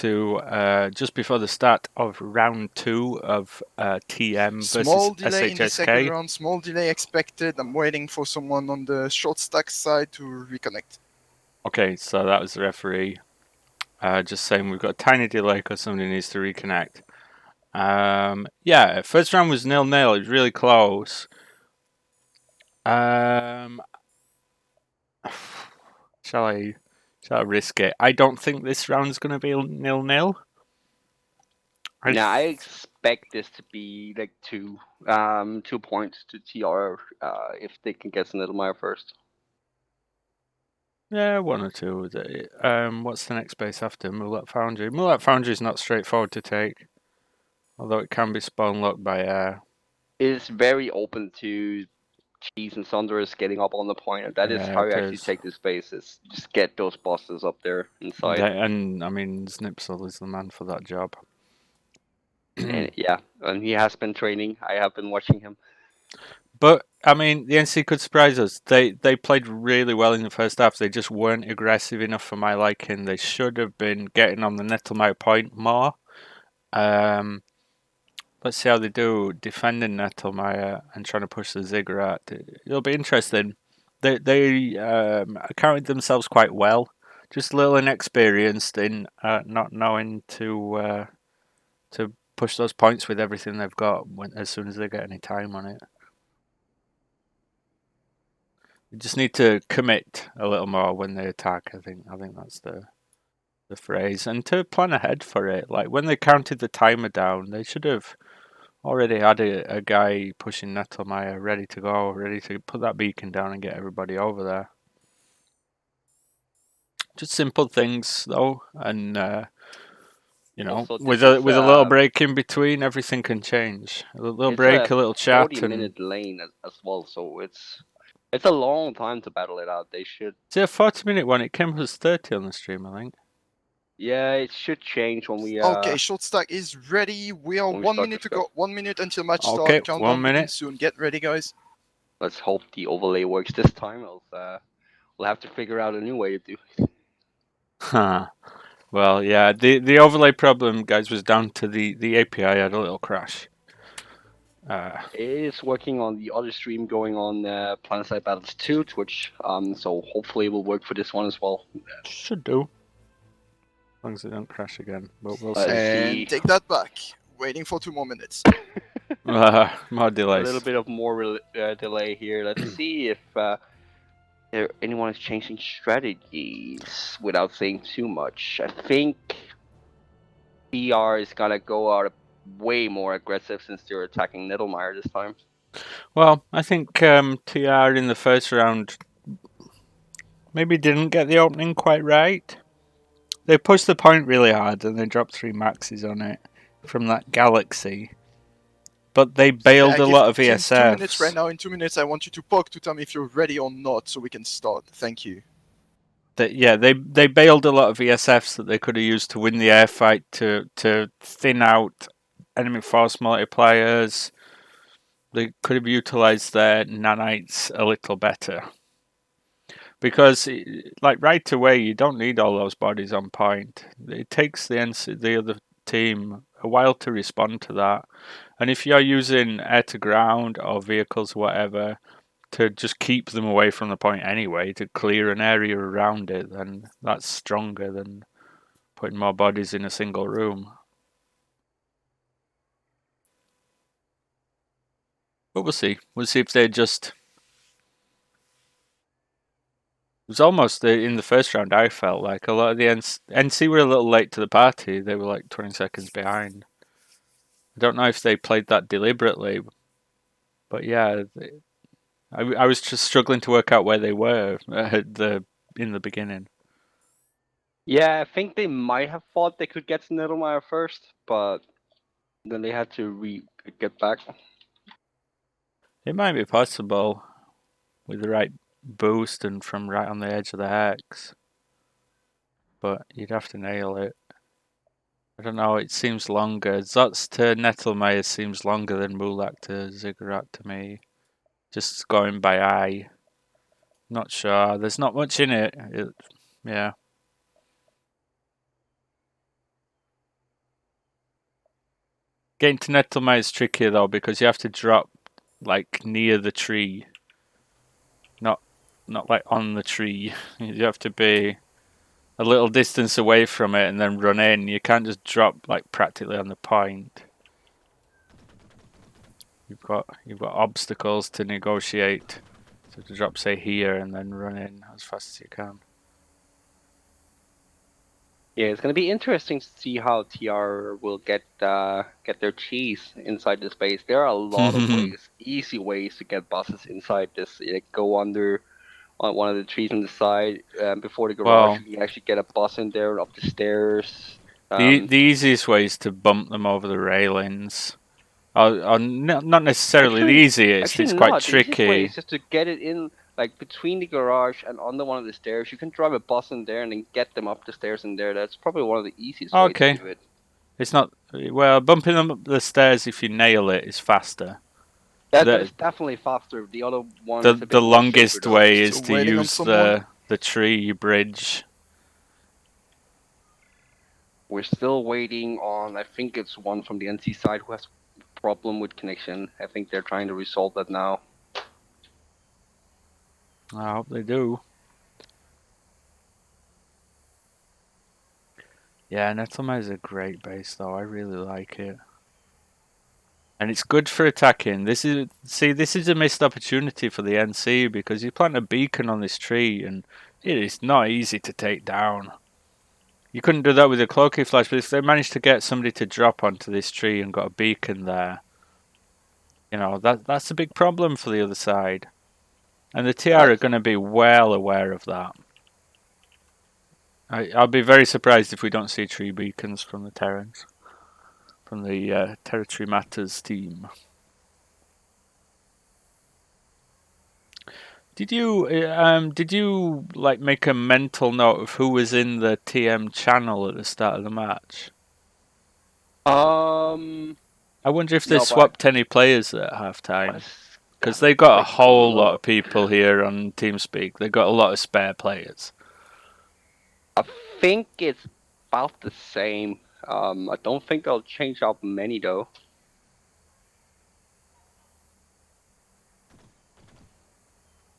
to just before the start of round 2 of TM Small versus delay in the second SHSK. round, small delay expected. I'm waiting for someone on the short stack side to reconnect. Okay, so that was the referee. Just saying we've got a tiny delay because somebody needs to reconnect. Yeah, first round was 0-0. It was really close. Shall I risk it? I don't think this round's going to be 0-0. I expect this to be like 2 points to TR if they can get Snittelmeyer first. Yeah, 1 or 2. What's the next base after Mulat Foundry? Mulat Foundry is not straightforward to take, although it can be spawn locked by air. It's very open to Cheese and Thunderous getting up on the point, and that is how you actually take this base, is just get those bosses up there inside. And I mean, Snipsel is the man for that job. And yeah, and he has been training. I have been watching him. But I mean, the NC could surprise us. They played really well in the first half. They just weren't aggressive enough for my liking. They should have been getting on the Nettelmeyer point more. Let's see how they do defending Nettelmeyer and trying to push the Ziggurat. It'll be interesting. They carried themselves quite well. Just a little inexperienced in not knowing to push those points with everything they've got as soon as they get any time on it. You just need to commit a little more when they attack. I think that's the phrase, and to plan ahead for it. Like when they counted the timer down, they should have already had a guy pushing Nettelmeyer ready to go, ready to put that beacon down and get everybody over there. Just simple things though, and you know, Also, with a little break in between, everything can change. A little break, a little chat, 40-minute lane as well, so it's a long time to battle it out. They should. It's a 40-minute one. It came as 30 on the stream, I think. Yeah, it should change when we. Okay, short stack is ready. We are 1 minute to go. 1 minute until match start. Okay, Countdown 1 minute soon. Get ready, guys. Let's hope the overlay works this time. Else, we'll have to figure out a new way to do it. Huh. Well, yeah, the overlay problem, guys, was down to the API had a little crash. It is working on the other stream going on PlanetSide Battles 2 Twitch, so hopefully it will work for this one as well. Should do. As long as it don't crash again, but we'll see. And take that back. Waiting for 2 more minutes. More delays. A little bit of more delay here. Let's see if anyone is changing strategies without saying too much. I think PR is gonna go out way more aggressive since they're attacking Nettelmeyer this time. Well, I think TR in the first round maybe didn't get the opening quite right. They pushed the point really hard and they dropped 3 maxes on it from that Galaxy. But they bailed a lot of ESFs. 2 minutes right now. In 2 minutes, I want you to poke to tell me if you're ready or not so we can start. Thank you. They bailed a lot of ESFs that they could have used to win the air fight, to thin out enemy force multipliers. They could have utilized their nanites a little better. Because, like, right away, you don't need all those bodies on point. It takes the other team a while to respond to that. And if you're using air to ground or vehicles, whatever, to just keep them away from the point anyway, to clear an area around it, then that's stronger than putting more bodies in a single room. But we'll see. We'll see if they just... It was almost in the first round, I felt like a lot of the NC were a little late to the party. They were like 20 seconds behind. I don't know if they played that deliberately, but yeah, I was just struggling to work out where they were in the beginning. Yeah, I think they might have thought they could get to Nettelmeyer first, but then they had to get back. It might be possible with the right boost and from right on the edge of the hex, but you'd have to nail it. I don't know, it seems longer. Zots to Nettelmeyer seems longer than Mulak to Ziggurat to me. Just going by eye. Not sure. There's not much in it. Yeah. Getting to Nettlemire is trickier though because you have to drop like near the tree, not like on the tree. You have to be a little distance away from it and then run in. You can't just drop like practically on the point. You've got obstacles to negotiate. So to drop say here and then run in as fast as you can. Yeah, it's gonna be interesting to see how TR will get their cheese inside this base. There are a lot of ways, easy ways to get bosses inside this. Go under on one of the trees on the side before the garage. Well, You can actually get a boss in there and up the stairs. the easiest way is to bump them over the railings. Or not necessarily the easiest. Actually It's quite not. The easiest way tricky. is just to get it in, like between the garage and under one of the stairs. You can drive a bus in there and then get them up the stairs in there. That's probably one of the easiest ways to do it. It's not well bumping them up the stairs if you nail it is faster. That is definitely faster. The other one is a bit the more longest simpler, way is Still to waiting on use someone. the tree bridge. We're still waiting on. I think it's one from the NC side who has a problem with connection. I think they're trying to resolve that now. I hope they do. Yeah, Nettlemire is a great base though. I really like it. And it's good for attacking. This is a missed opportunity for the NC because you plant a beacon on this tree and it is not easy to take down. You couldn't do that with a cloaky flash, but if they managed to get somebody to drop onto this tree and got a beacon there, you know, that's a big problem for the other side. And the TR are going to be well aware of that. I'll be very surprised if we don't see tree beacons from the Terrans, from the Territory Matters team. Did you like make a mental note of who was in the TM channel at the start of the match? I wonder if they swapped any players at halftime. Because they got a whole lot of people here on TeamSpeak. They got a lot of spare players. I think it's about the same. I don't think they'll change out many though.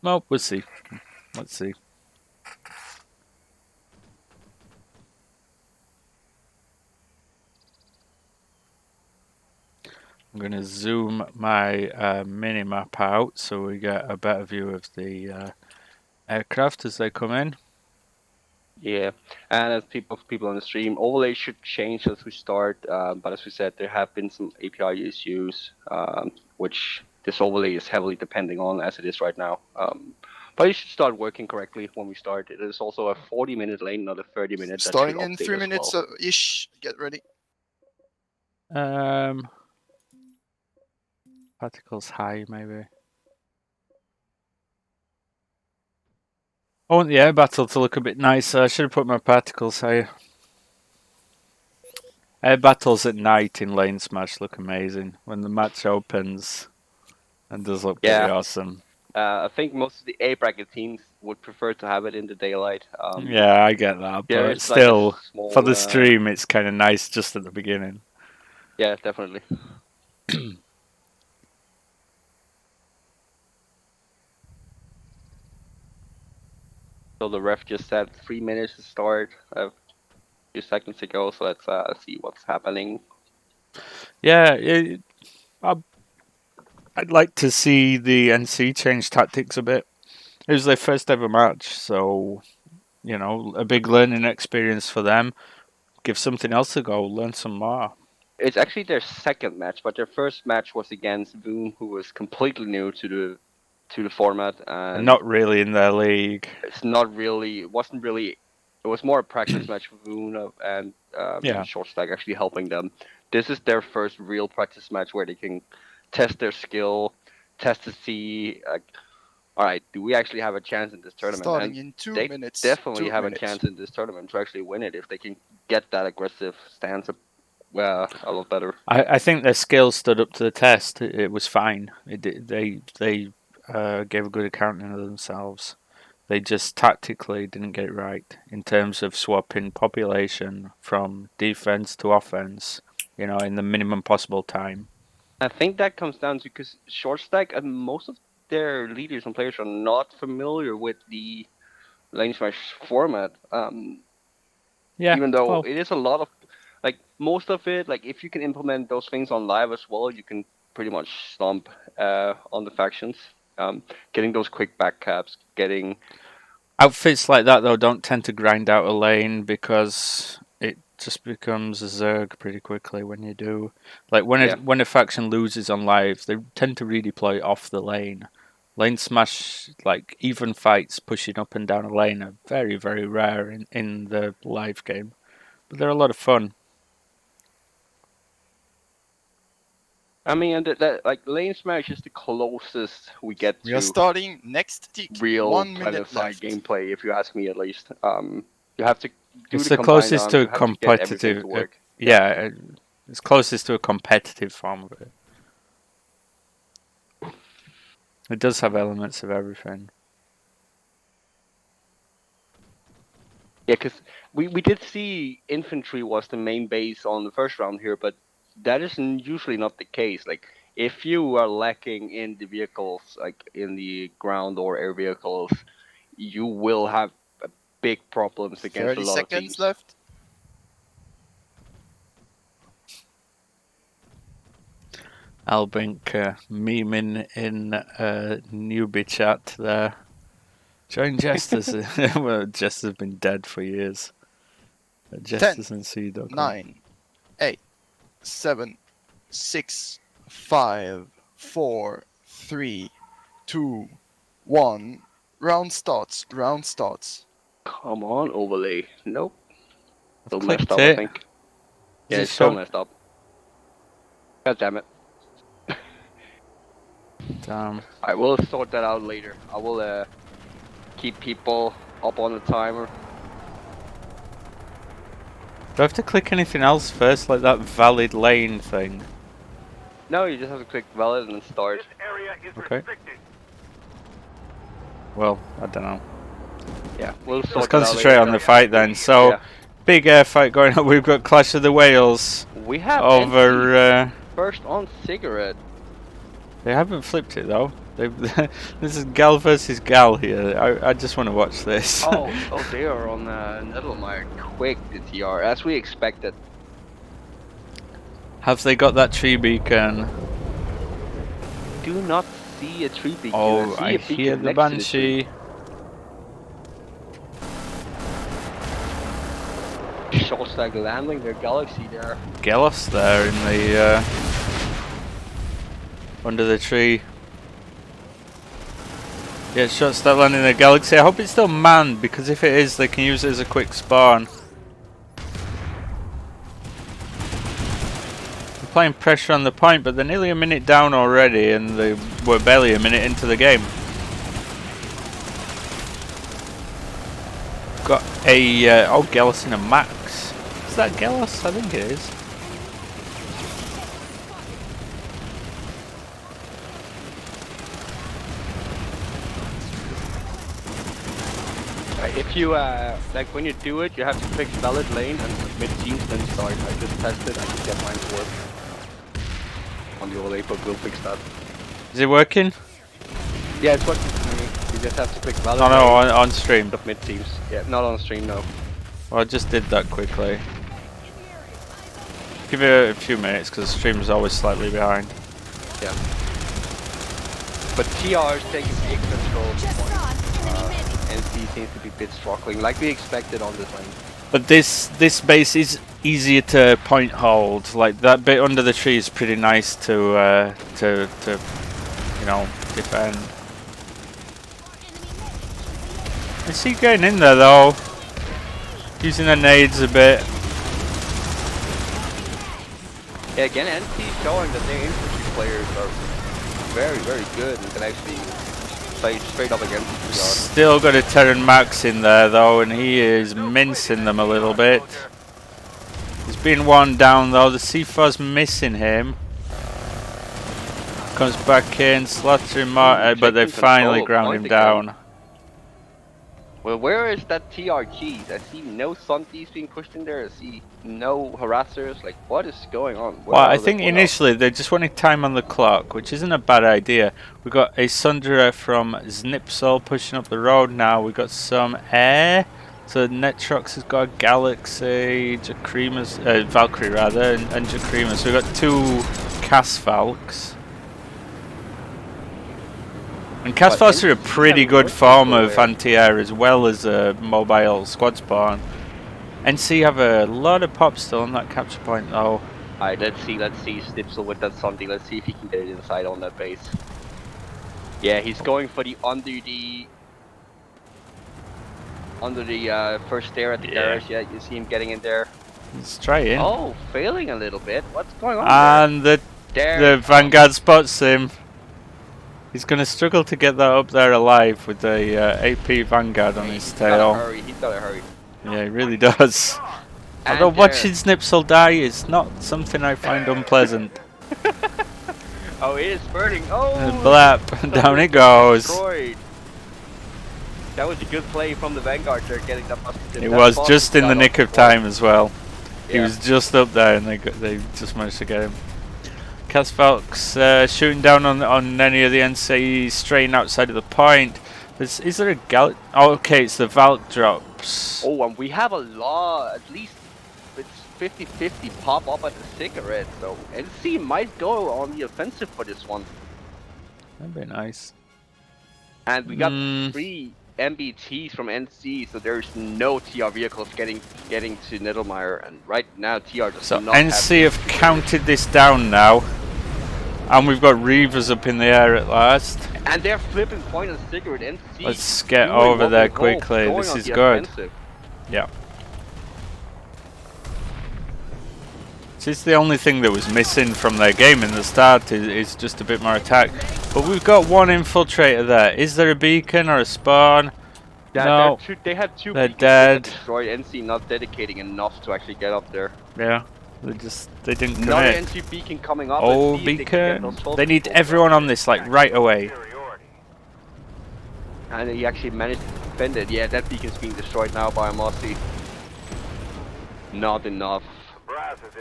Well, we'll see. Let's see. I'm going to zoom my mini-map out so we get a better view of the aircraft as they come in. Yeah, and as people on the stream, overlay should change as we start. But as we said, there have been some API issues, which this overlay is heavily depending on as it is right now. But it should start working correctly when we start. It is also a 40-minute lane, not a 30-minute. Starting in 3 minutes ish. Get ready. Particles high, maybe. I want the air battle to look a bit nicer. I should have put my particles higher. Air battles at night in LaneSmash look amazing when the match opens, and does look pretty awesome. I think most of the A bracket teams would prefer to have it in the daylight. Yeah, I get that, but still, like small, for the stream, it's kind of nice just at the beginning. Yeah, definitely. So the ref just said 3 minutes to start a few seconds ago, so let's see what's happening. Yeah, I'd like to see the NC change tactics a bit. It was their first ever match, so, you know, a big learning experience for them. Give something else a go, learn some more. It's actually their second match, but their first match was against Voom, who was completely new to the format and not really in their league. It's not really. It wasn't really. It was more a practice match for Voon and Short Stack actually helping them. This is their first real practice match where they can test their skill, test to see. All right, do we actually have a chance in this tournament? Starting in 2 minutes. Definitely have a chance in this tournament to actually win it if they can get that aggressive stance a lot better. I think their skills stood up to the test. It was fine. They gave a good accounting of themselves. They just tactically didn't get it right in terms of swapping population from defense to offense. you know, in the minimum possible time. I think that comes down to because short stack and most of their leaders and players are not familiar with the LaneSmash format. Yeah, Even though well, it is a lot of like most of it, like if you can implement those things on live as well, you can pretty much stomp on the factions. Getting those quick back caps, getting outfits like that though don't tend to grind out a lane because it just becomes a zerg pretty quickly when you do. Like when a faction loses on live, they tend to redeploy off the lane. LaneSmash, like even fights pushing up and down a lane, are very very rare in the live game, but they're a lot of fun. I mean, and that like LaneSmash is the closest we get We are to starting next tick. real 1 planet minute side left. gameplay, if you ask me at least. You have to do It's the the combined closest arms, to you a have to get everything competitive, to work. yeah, it's closest to a competitive form of it. It does have elements of everything. Yeah, because we did see infantry was the main base on the first round here, but that is usually not the case. Like, if you are lacking in the vehicles, like in the ground or air vehicles, you will have big problems against a 30 lot of seconds teams. left. Albink memeing in newbie chat there. Join Jesters. Well, Jester's been dead for years. 10, JestersNC.com. 9, 8, 7, 6, 5, 4, 3, 2, 1. Round starts. Round starts. Come on, overlay. Nope. Still I've messed clicked up, I it. think. Is Yeah, it it's still show? messed up. God damn it. Damn. I will sort that out later. I will keep people up on the timer. Do I have to click anything else first, like that valid lane thing? No, you just have to click valid and start. This area is Okay. restricted. Well, I don't know. Yeah, we'll Let's sort that out concentrate later. on the fight then. So, Yeah. big air fight going on. We've got Clash of the Whales We have over. first on cigarette. They haven't flipped it though. This is Gal versus Gal here. I just want to watch this. Oh, they are on Nettlemire quick, the TR, as we expected. Have they got that tree beacon? Do not see a tree beacon. Oh, see I a beacon hear the next to the tree. Banshee. Short stack landing their galaxy there. Gelos there in the under the tree. Yeah, short stack landing the galaxy. I hope it's still manned because if it is, they can use it as a quick spawn. Applying pressure on the point, but they're nearly a minute down already, and they were barely a minute into the game. Got a oh, Gelos in a max. Is that Gelos? I think it is. If you like when you do it, you have to click valid lane and submit teams, then start. I just tested. I can get mine to work on the overlay, but we'll fix that. Is it working? Yeah, it's working for me. You just have to click valid. Oh no, lane, on stream. submit teams. Yeah, not on stream, no. Well, I just did that quickly. Give it a few minutes because stream's always slightly behind. Yeah. But TR is taking big control of the point. NC seems to be a bit struggling, like we expected on this lane. But this base is easier to point hold. Like that bit under the tree is pretty nice to you know, defend. I see getting in there though, using the nades a bit. Yeah, again, NC showing that their infantry players are very, very good and can actually play straight up against TR. Still got a Terran Max in there though, and he is mincing them a little bit. He's been one down though. The C4's missing him. Comes back in, slaughtering Martyr, but they finally ground him down. Well, where is that TRGs? I see no Sundies being pushed in there. I see no harassers. Like, what is going on? Where Well, I are they? think initially they just wanted time on the clock, which isn't a bad idea. We got a Sundra from Znipsol pushing up the road now. We got some air. So Netrox has got a Galaxy, Jakrima's, Valkyrie rather, and Jakrima. So we got 2 Casfalks. And Casfalks are a pretty good form of anti-air as well as a mobile squad spawn. NC have a lot of pop still on that capture point though. Alright, let's see Snipsel with that Sunday. Let's see if he can get it inside on that base. Yeah, he's going for the under the first stair at the garage. Yeah, you see him getting in there. He's trying. Oh, failing a little bit. What's going on and there? the Vanguard spots him. He's going to struggle to get that up there alive with the AP Vanguard on his tail. He's gotta hurry. Yeah, he really does. Although watching Snipsel die is not something I find unpleasant. Oh, it is burning. Oh! Blap, down it goes. Destroyed. That was a good play from the Vanguard there, getting that busted. It was just in the nick of time as well. Yeah. He was just up there and they just managed to get him. Casfalks shooting down on any of the NCs straying outside of the point. Is there a gal? Oh, okay, it's the Valk drops. Oh, and we have a lot, at least it's 50-50 pop up at the cigarette, so NC might go on the offensive for this one. That'd be nice. And we got 3 MBTs from NC, so there's no TR vehicles getting to Niddlemeyer, and right now TR does so not NC have counted this down now, and we've got Reavers up in the air at last. And they're flipping point and cigarette. NC. Let's get over there quickly. This is good. Yeah. This is the only thing that was missing from their game in the start is just a bit more attack. But we've got 1 infiltrator there. Is there a beacon or a spawn? Yeah, no. They had 2 they're beacons dead. Destroyed. NC not dedicating enough to actually get up there. Yeah. They didn't commit. Another NC beacon coming up. Oh, beacon. They need everyone on this like right away. And he actually managed to defend it. Yeah, that beacon's being destroyed now by a Mossy. Not enough.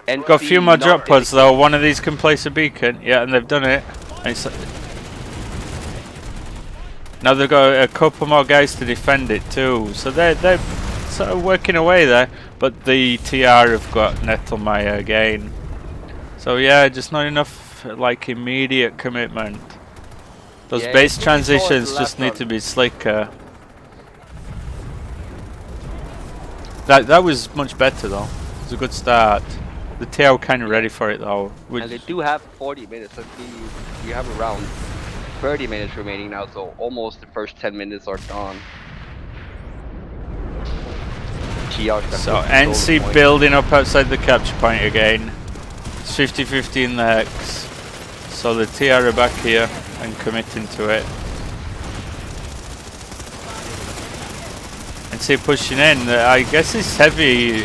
NC got a few more drop pods though. One of these can place a beacon. Yeah, and they've done it. Now they've got a couple more guys to defend it too. So they're sort of working away there. But the TR have got Nettlemeyer again. So yeah, just not enough like immediate commitment. Those base transitions just need to be slicker. That was much better though. It was a good start. The TR kind of ready for it though. And they do have 40 minutes. I see we have around 30 minutes remaining now, so almost the first 10 minutes are gone. So NC building up outside the capture point again. It's 50-50 in the hex. So the TR are back here and committing to it. NC pushing in. I guess it's heavy.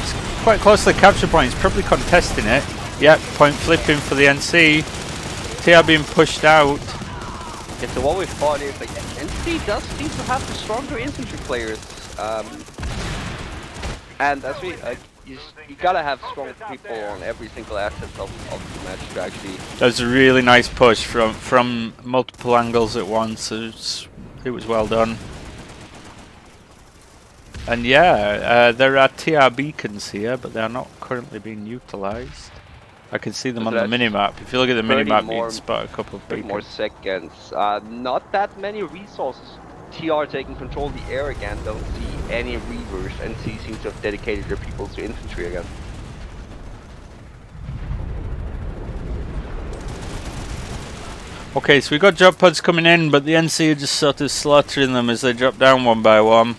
It's quite close to the capture point. It's probably contesting it. Yep, point flipping for the NC. TR being pushed out. Yeah, so what we thought is like NC does seem to have the stronger infantry players, and as we you gotta have strong people on every single asset of the match to actually. That was a really nice push from multiple angles at once. It was well done. And yeah, there are TR beacons here, but they are not currently being utilised. I can see them on the minimap. If you look at the minimap, you can spot a couple of beacons. More seconds. Not that many resources. TR taking control of the air again. Don't see any Reavers. NC seems to have dedicated their people to infantry again. Okay, so we got drop pods coming in, but the NC are just sort of slaughtering them as they drop down one by one.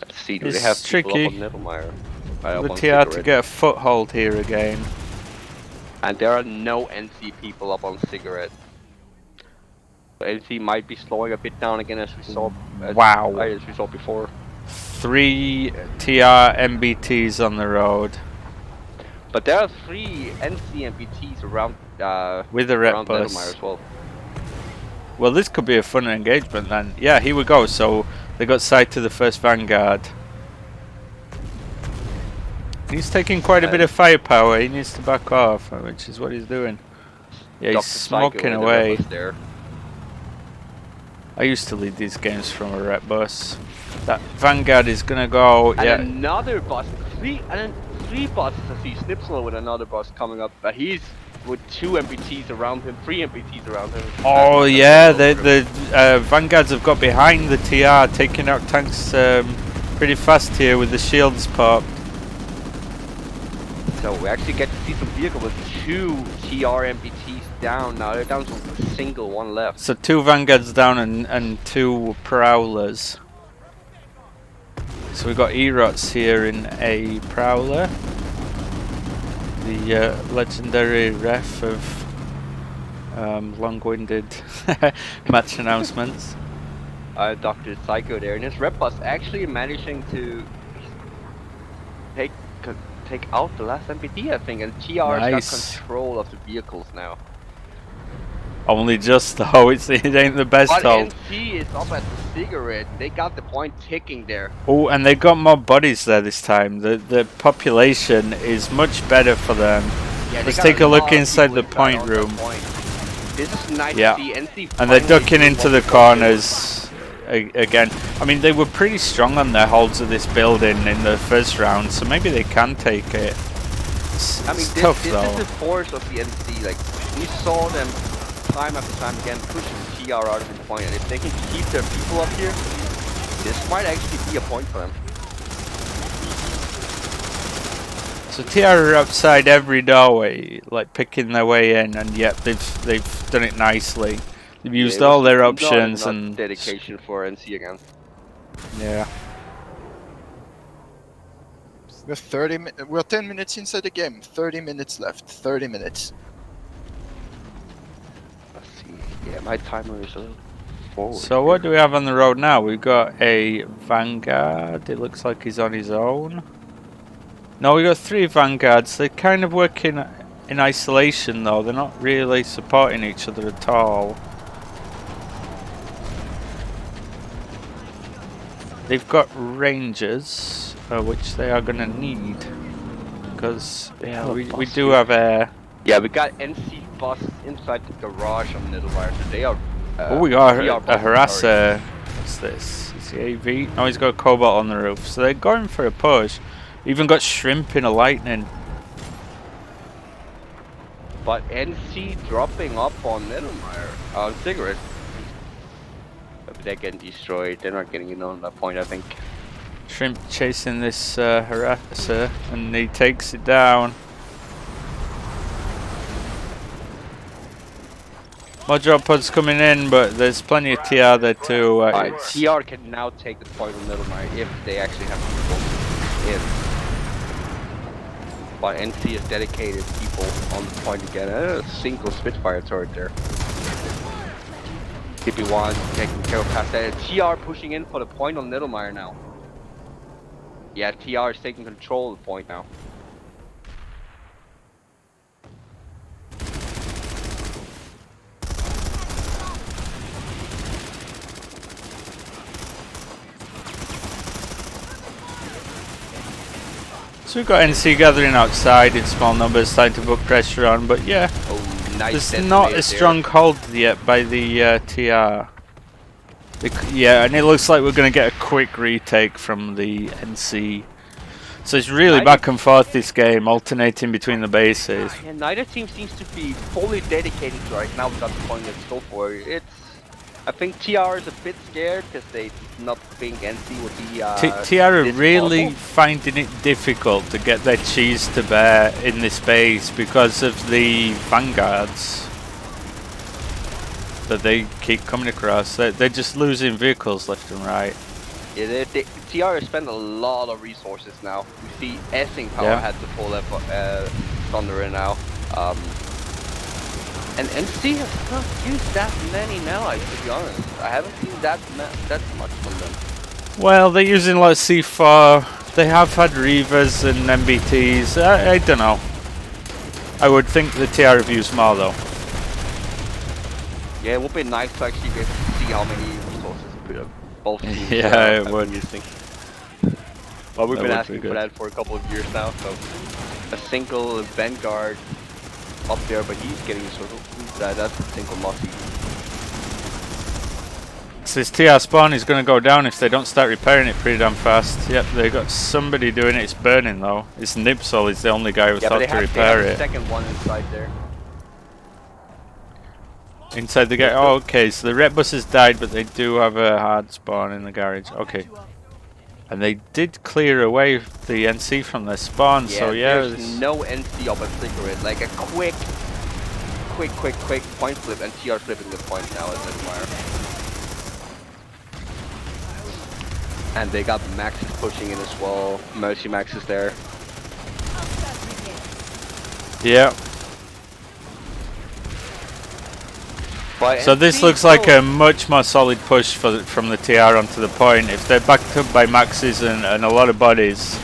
Let's see, do they have tricky. People up on Niddlemeyer? The TR to get a foothold here again. And there are no NC people up on cigarette. So NC might be slowing a bit down again as we saw. As we saw before. 3 TR MBTs on the road. But there are 3 NC MBTs around with a rep around bus Niddlemeyer as well. Well, this could be a fun engagement then. Yeah, here we go. So they got sight of the first Vanguard. He's taking quite a bit of firepower. He needs to back off, which is what he's doing. Yeah, he's Dr. smoking Psycho and the away. rebels there. I used to lead these games from a rep bus. That Vanguard is gonna go. And Yeah. another bus, three buses. I see Snipsel with another bus coming up, but he's with 2 MPTs around him, 3 MPTs around him. Oh yeah, the Vanguards have got behind the TR, taking out tanks pretty fast here with the shields popped. So we actually get to see some vehicle with 2 TR MPTs down now. They're down to a single one left. So 2 Vanguards down and 2 Prowlers. So we've got Erots here in a Prowler. The legendary ref of long-winded match announcements. Dr. Psycho there, and his rep bus actually managing to take out the last MPT, I think, and TR's Nice. got control of the vehicles now. Only just though, it ain't the best But hold. NC is up at the cigarette. They got the point ticking there. Oh, and they got more bodies there this time. The population is much better for them. Yeah, they Let's got take a look lot of inside people the point on that room. point. This is nice Yeah. to see. NC And they're finally ducking doing into what the they're supposed to do. corners again. I mean, they were pretty strong on their holds of this building in the first round, so maybe they can take it. I mean, It's this tough is though. the force of the NC. Like, we saw them time after time again pushing TR out of the point, and if they can keep their people up here, this might actually be a point for them. So TR are outside every doorway, like picking their way in, and yet they've done it nicely. They've used Yeah, it all was their not options enough and dedication for NC again. yeah. We're 10 minutes inside the game. 30 minutes left. 30 minutes. Let's see. Yeah, my timer is a little forward. So what do we have on the road now? We've got a Vanguard. It looks like he's on his own. No, we got 3 Vanguards. They're kind of working in isolation though. They're not really supporting each other at all. They've got Rangers, which they are going to need. Because yeah, we do have air. Yeah, we got NC bus inside the garage on Middlewire, so they are. Oh, we got TR a buses, sorry. harasser. What's this? Is the AV? No, he's got a Cobalt on the roof. So they're going for a push. Even got Shrimp in a Lightning. But NC dropping up on Middlemire, on Cigarette. But they're getting destroyed. They're not getting in on that point, I think. Shrimp chasing this harasser, and he takes it down. More drop pods coming in, but there's plenty of TR there too. Alright, It's- TR can now take the point on Middlemire if they actually have people in. But NC has dedicated people on the point again. A single Spitfire turret there. TP1 taking care of past that. TR pushing in for the point on Middlemire now. Yeah, TR is taking control of the point now. So we've got NC gathering outside in small numbers, starting to put pressure on, but yeah, Oh, nice. there's not detonator a strong hold yet by the TR. Yeah, and it looks like we're going to get a quick retake from the NC. So it's really Nice. back and forth this game, alternating between the bases. Yeah, neither team seems to be fully dedicated right now without the point let's go for it. I think TR is a bit scared because they not think NC would be TR are this really powerful. finding it difficult to get their cheese to bear in this base because of the Vanguards that they keep coming across. They're just losing vehicles left and right. Yeah, TR has spent a lot of resources now. We see Essing Power Yeah. had to pull up Thunderer now. And NC has not used that many now, to be honest. I haven't seen that much from them. Well, they're using like C4. They have had Reavers and MBTs. I don't know. I would think the TR have used more though. Yeah, it would be nice to actually get to see how many resources both teams Yeah, have it would. been using. But we've That been would asking be for good. that for a couple of years now, so a single Vanguard up there, but he's getting sort of that's a single Mossy. So this TR spawn is going to go down if they don't start repairing it pretty damn fast. Yep, they got somebody doing it. It's burning though. It's Nipsol is the only guy who Yeah, but thought to they repair have a it. second one inside there. Inside the garage. Oh, okay. So the red bus has died, but they do have a hard spawn in the garage. Okay. And they did clear away the NC from their spawn. Yeah, So yeah, there's no NC up a cigarette. Like a quick point flip, and TR flipping the point now as Admire. And they got Maxes pushing in as well. Mercy Max is there. yeah. But So this NC looks like still- a much more solid push from the TR onto the point. If they're backed up by Maxes and a lot of bodies.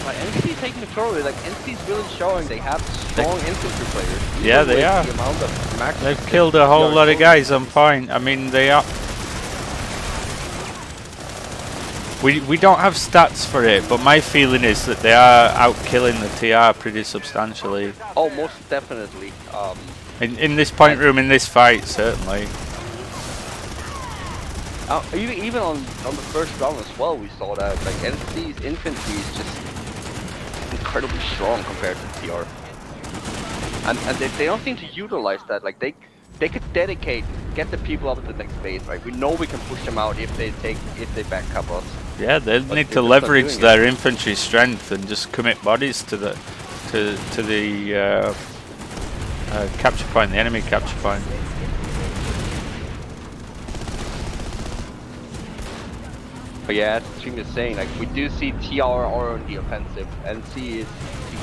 But NC taking control of it. Like NC's really showing they have strong infantry players. Yeah, Even they with are. the amount of Maxes They've that killed a whole TR lot of showing. guys on point. I mean, they are. We don't have stats for it, but my feeling is that they are out killing the TR pretty substantially. Oh, most definitely. In this point room, in this fight, certainly. Even on the first round as well, we saw that like NC's infantry is just incredibly strong compared to TR, and they don't seem to utilize that. Like they could get the people up to the next phase, right? We know we can push them out if they back up us. Yeah, they But need they're to just not leverage doing it. their infantry strength and just commit bodies to the capture point, the enemy capture point. But yeah, as the stream is saying, like we do see TR are on the offensive, NC is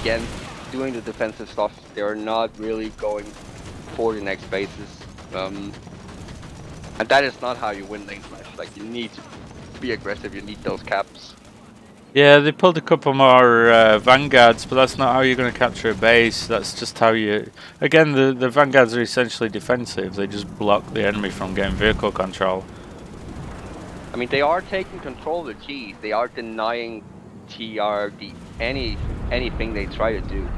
again doing the defensive stuff. They are not really going for the next bases, and that is not how you win LaneSmash. Like you need to be aggressive. You need those caps. Yeah, they pulled a couple more vanguards, but that's not how you're going to capture a base. That's just how you. Again, the vanguards are essentially defensive. They just block the enemy from getting vehicle control. I mean, they are taking control of the Gs. They are denying TR anything they try to do.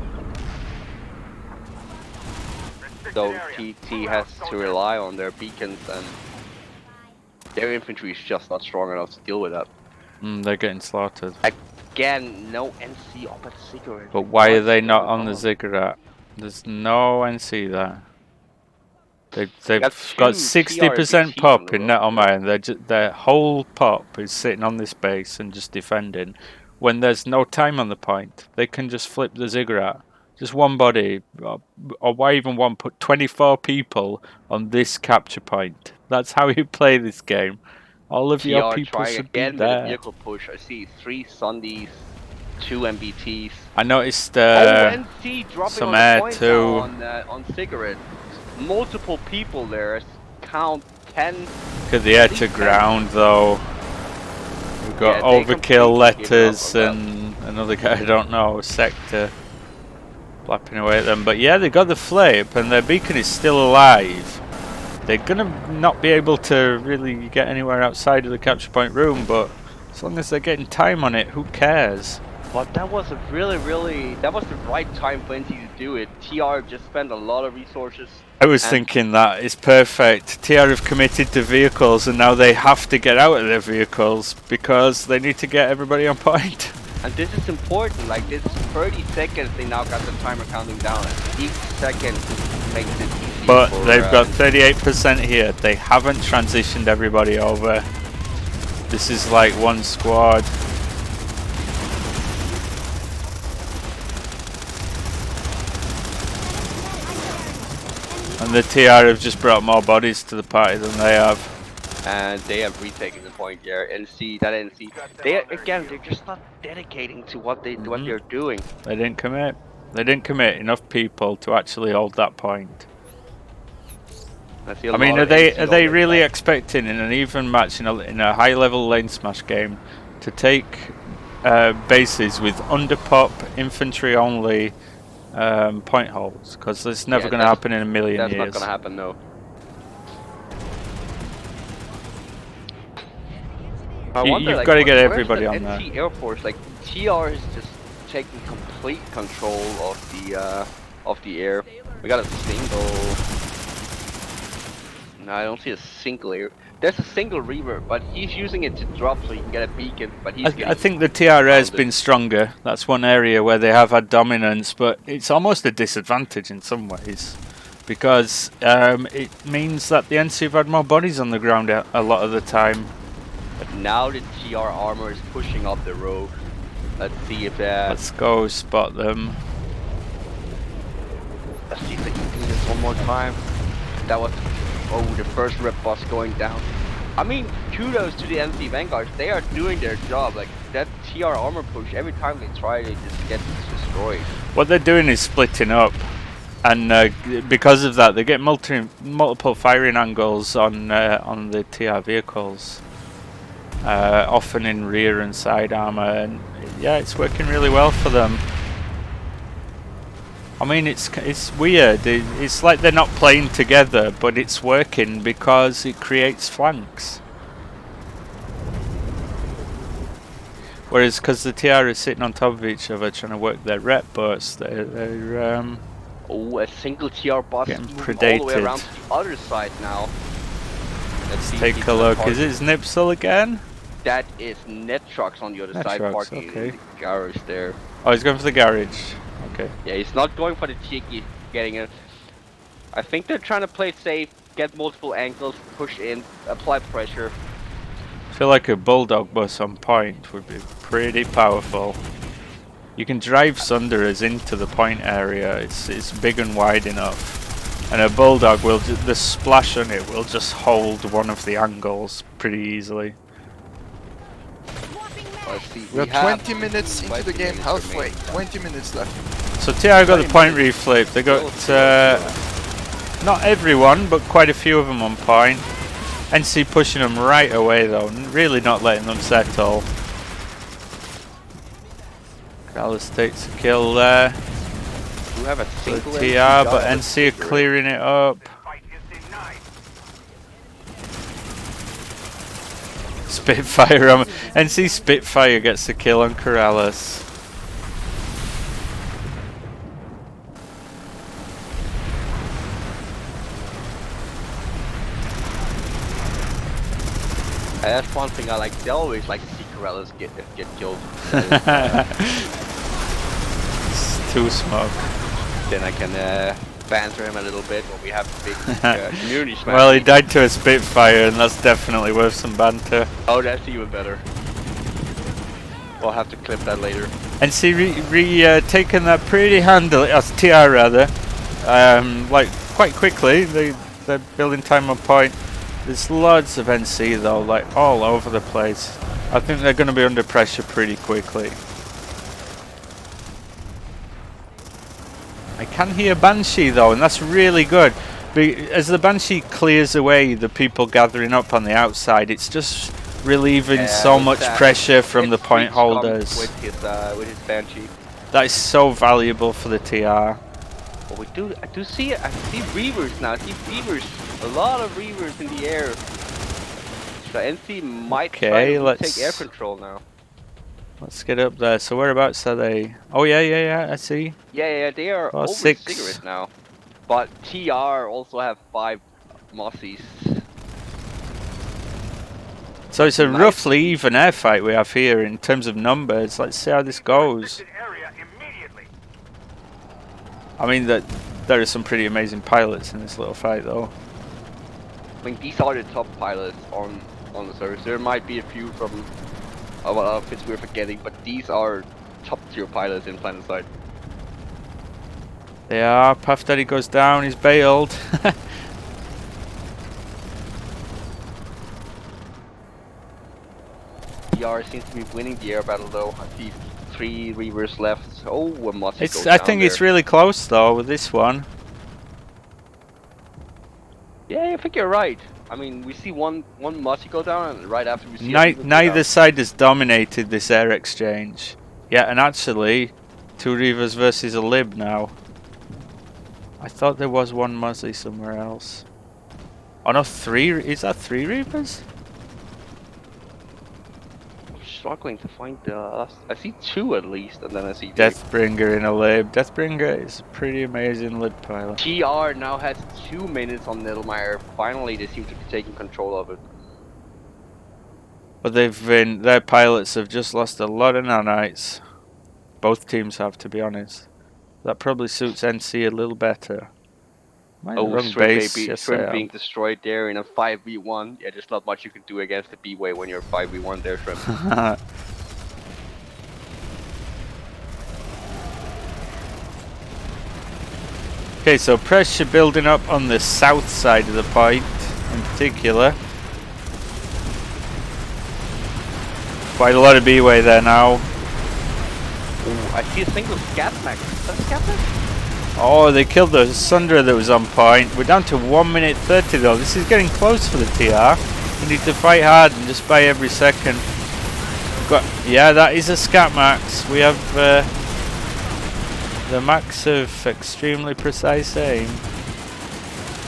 So TT has to rely on their beacons, and their infantry is just not strong enough to deal with that. They're getting slaughtered. Again, no NC up at cigarette. But why are they not on the ziggurat? There's no NC there. They've got 60% pop in Nettlemire. Their whole pop is sitting on this base and just defending. When there's no time on the point, they can just flip the ziggurat. Just one body, or why even one? Put 24 people on this capture point. That's how you play this game. All of your people should be again with there. a vehicle push. I see 3 Sundays, 2 MBTs. I noticed NC dropping some on the air point too. on cigarette. Multiple people there. Count 10. Look at the air to ground though. We've got Yeah, they overkill completely letters gave up on and another guy I don't know, sector, flapping away at them. But yeah, they got the flip and their beacon is still alive. They're gonna not be able to really get anywhere outside of the capture point room, but as long as they're getting time on it, who cares? But that was a that was the right time for NC to do it. TR just spent a lot of resources. I was thinking that it's perfect. TR have committed to vehicles and now they have to get out of their vehicles because they need to get everybody on point. And this is important, like this 30 seconds they now got the timer counting down. And each second makes it easy. But they've got 38% here. They haven't transitioned everybody over. This is like one squad. And the TR have just brought more bodies to the party than they have. And they have retaken the point here. NC, they're just not dedicating to what they're doing. They didn't commit. They didn't commit enough people to actually hold that point. I mean, are they really expecting in an even match in a high level LaneSmash game to take bases with underpop infantry only point holds? Because it's never going to happen in a million years. That's not going to happen, no. I wonder, You've like, got to get where's everybody the on there. NC Air Force? Like, TR is just taking complete control of the air. We got a single. No, I don't see a single air. There's a single reaver, but he's using it to drop so he can get a beacon. But he's I think the TRA has been stronger. That's one area where they have had dominance, but it's almost a disadvantage in some ways. Because it means that the NC have had more bodies on the ground a lot of the time. But now the TR armor is pushing up the road. Let's see if that. Let's go spot them. Let's see if they can do this one more time. That was the first rep boss going down. I mean, kudos to the NC Vanguards. They are doing their job. Like that TR armor push. Every time they try, they just get destroyed. What they're doing is splitting up. And because of that, they get multiple firing angles on the TR vehicles, often in rear and side armor, and yeah, it's working really well for them. I mean, it's weird. It's like they're not playing together, but it's working because it creates flanks. Whereas, because the TR is sitting on top of each other trying to work their rep bursts, they're a single TR boss getting moving all the way predated. around to the other side now. Let's take a look. Is it Snipsel again? That is Netrox on the other side, parking okay. in the garage there. Oh, he's going for the garage. Okay. Yeah, he's not going for the cheeky, getting it. I think they're trying to play safe, get multiple angles, push in, apply pressure. I feel like a bulldog bus on point would be pretty powerful. You can drive Sunderers into the point area. It's big and wide enough, and a bulldog will the splash on it will just hold one of the angles pretty easily. Let's see. We're 20 minutes into the game, halfway. 20 minutes left. So TR got the point reflip. They got not everyone, but quite a few of them on point. NC pushing them right away though, really not letting them settle. Alice takes a kill there. We have a single TR, but NC are clearing it up. Spitfire, NC Spitfire gets the kill on Corrales. That's one thing I like. They always like to see Corrales get killed. It's too smoke. Then I can banter him a little bit when we have the big community smash. Well, he died to a Spitfire, and that's definitely worth some banter. Oh, that's even better. We'll have to clip that later. NC taking that pretty handily, as TR rather, like quite quickly. They're building time on point. There's lots of NC though, like all over the place. I think they're going to be under pressure pretty quickly. I can hear Banshee though, and that's really good. As the Banshee clears away the people gathering up on the outside, it's just relieving so much pressure from the point holders. With his Banshee. That is so valuable for the TR. Well, I see Reavers now. I see Reavers, a lot of Reavers in the air. So NC might try to take air control now. Let's get up there. So whereabouts are they? Oh yeah, I see. Yeah, they are over 6 cigarettes now. But TR also have 5 Mossies. So it's a roughly even air fight we have here in terms of numbers. Let's see how this goes. I mean that there are some pretty amazing pilots in this little fight though. I mean, these are the top pilots on the service. There might be a few from other outfits we're forgetting, but these are top tier pilots in PlanetSide. They are. Puff Daddy goes down. He's bailed. TR seems to be winning the air battle though. I see 3 Reavers left. Oh, a Mossie goes I down think there. it's really close though with this one. Yeah, I think you're right. I mean, we see one Mossie go down, and right after we see Neither side has dominated this air exchange. Yeah, and actually, 2 Reavers versus a Lib now. I thought there was one Muzzy somewhere else. Oh no, 3. Is that 3 Reavers? struggling to find the. I see 2 at least, and then I see Deathbringer in a lib. Deathbringer is a pretty amazing lib pilot. TR now has 2 minutes on Nettlemeyer. Finally, they seem to be taking control of it. But their pilots have just lost a lot of nanites. Both teams have, to be honest. That probably suits NC a little better. Am I in the wrong base? Yes, I Shrimp am. being destroyed there in a 5v1. Yeah, there's not much you can do against the B-Way when you're 5v1 there, Shrimp. Okay, so pressure building up on the south side of the point in particular. Quite a lot of B-Way there now. Ooh, I see a single scat max. Is that a scat max? Oh, they killed the Sundra that was on point. We're down to 1 minute 30 though. This is getting close for the TR. We need to fight hard and just buy every second. Yeah, that is a scat max. We have the max of extremely precise aim.